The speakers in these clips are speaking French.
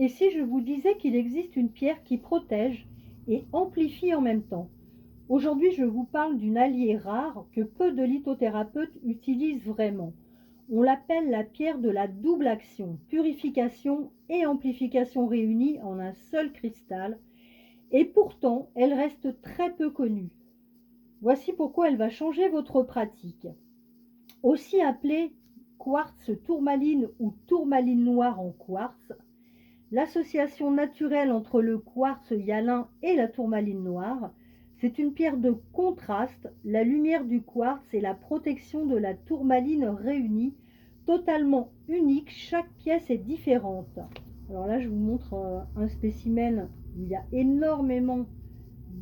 Et si je vous disais qu'il existe une pierre qui protège et amplifie en même temps? Aujourd'hui, je vous parle d'une alliée rare que peu de lithothérapeutes utilisent vraiment. On l'appelle la pierre de la double action, purification et amplification réunies en un seul cristal, et pourtant, elle reste très peu connue. Voici pourquoi elle va changer votre pratique. Aussi appelée quartz tourmaline ou tourmaline noire en quartz, l'association naturelle entre le quartz hyalin et la tourmaline noire, c'est une pierre de contraste, la lumière du quartz et la protection de la tourmaline réunies, totalement unique, chaque pièce est différente. Alors là, je vous montre un spécimen où il y a énormément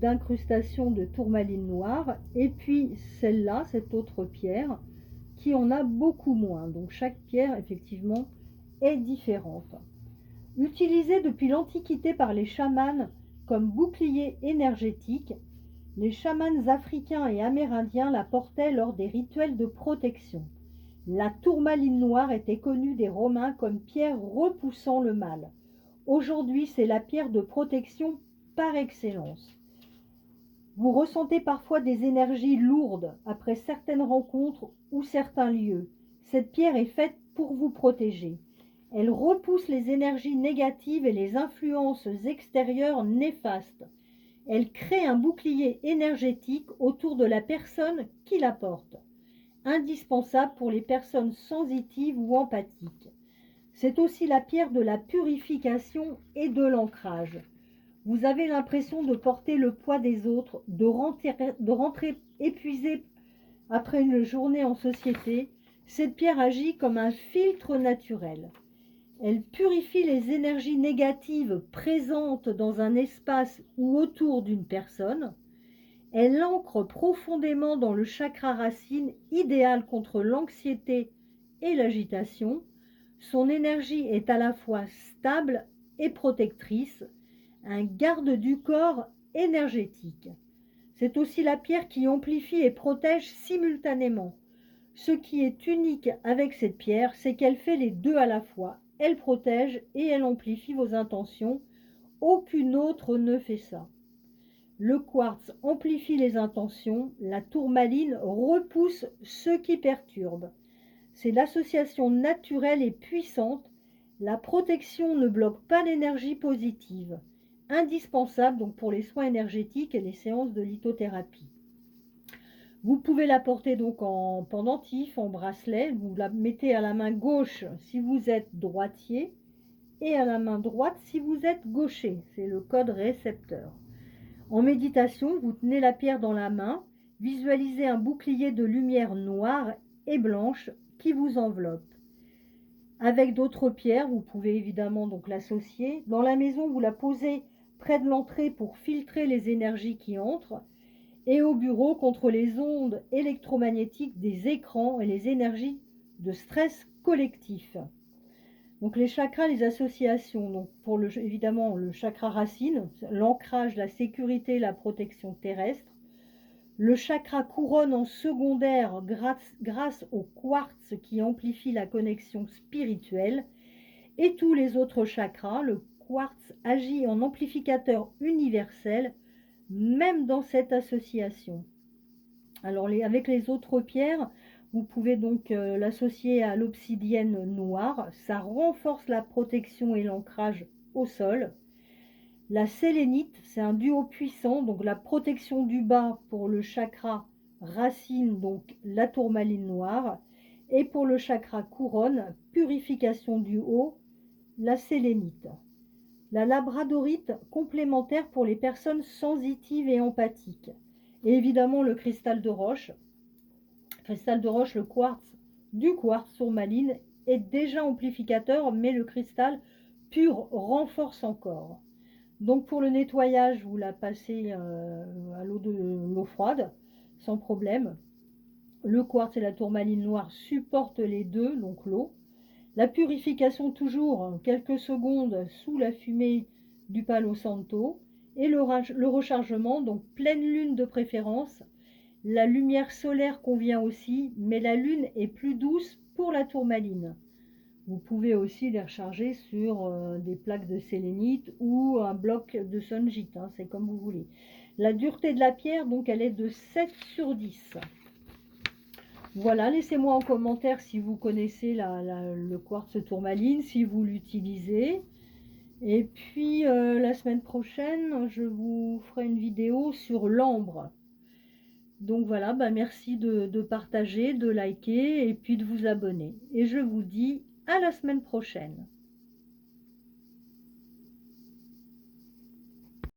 d'incrustations de tourmaline noire, et puis celle-là, cette autre pierre, qui en a beaucoup moins. Donc chaque pierre, effectivement, est différente. Utilisée depuis l'Antiquité par les chamans comme bouclier énergétique, les chamans africains et amérindiens la portaient lors des rituels de protection. La tourmaline noire était connue des Romains comme pierre repoussant le mal. Aujourd'hui, c'est la pierre de protection par excellence. Vous ressentez parfois des énergies lourdes après certaines rencontres ou certains lieux. Cette pierre est faite pour vous protéger. Elle repousse les énergies négatives et les influences extérieures néfastes. Elle crée un bouclier énergétique autour de la personne qui la porte, indispensable pour les personnes sensitives ou empathiques. C'est aussi la pierre de la purification et de l'ancrage. Vous avez l'impression de porter le poids des autres, de rentrer épuisé après une journée en société. Cette pierre agit comme un filtre naturel. Elle purifie les énergies négatives présentes dans un espace ou autour d'une personne. Elle ancre profondément dans le chakra racine, idéal contre l'anxiété et l'agitation. Son énergie est à la fois stable et protectrice, un garde du corps énergétique. C'est aussi la pierre qui amplifie et protège simultanément. Ce qui est unique avec cette pierre, c'est qu'elle fait les deux à la fois. Elle protège et elle amplifie vos intentions. Aucune autre ne fait ça. Le quartz amplifie les intentions, la tourmaline repousse ce qui perturbe. C'est l'association naturelle et puissante. La protection ne bloque pas l'énergie positive, indispensable donc pour les soins énergétiques et les séances de lithothérapie. Vous pouvez la porter donc en pendentif, en bracelet. Vous la mettez à la main gauche si vous êtes droitier et à la main droite si vous êtes gaucher. C'est le code récepteur. En méditation, vous tenez la pierre dans la main, visualisez un bouclier de lumière noire et blanche qui vous enveloppe. Avec d'autres pierres, vous pouvez évidemment donc l'associer. Dans la maison, vous la posez près de l'entrée pour filtrer les énergies qui entrent, et au bureau contre les ondes électromagnétiques des écrans et les énergies de stress collectif. Donc les chakras, les associations, donc pour évidemment le chakra racine, l'ancrage, la sécurité, la protection terrestre. Le chakra couronne en secondaire grâce au quartz qui amplifie la connexion spirituelle. Et tous les autres chakras, le quartz agit en amplificateur universel, même dans cette association. Alors avec les autres pierres, vous pouvez donc l'associer à l'obsidienne noire. Ça renforce la protection et l'ancrage au sol. La sélénite, c'est un duo puissant, donc la protection du bas pour le chakra racine, donc la tourmaline noire, et pour le chakra couronne, purification du haut, la sélénite. La labradorite, complémentaire pour les personnes sensitives et empathiques. Et évidemment le cristal de roche. Cristal de roche, le quartz, du quartz tourmaline est déjà amplificateur, mais le cristal pur renforce encore. Donc pour le nettoyage, vous la passez à l'eau froide, sans problème. Le quartz et la tourmaline noire supportent les deux, donc l'eau. La purification toujours quelques secondes sous la fumée du Palo Santo. Et le rechargement, donc pleine lune de préférence. La lumière solaire convient aussi, mais la lune est plus douce pour la tourmaline. Vous pouvez aussi les recharger sur des plaques de sélénite ou un bloc de sunjite, hein, c'est comme vous voulez. La dureté de la pierre, donc, elle est de 7/10. Voilà, laissez-moi en commentaire si vous connaissez le quartz tourmaline, si vous l'utilisez. Et puis la semaine prochaine, je vous ferai une vidéo sur l'ambre. Donc voilà, bah merci de partager, de liker et puis de vous abonner. Et je vous dis à la semaine prochaine.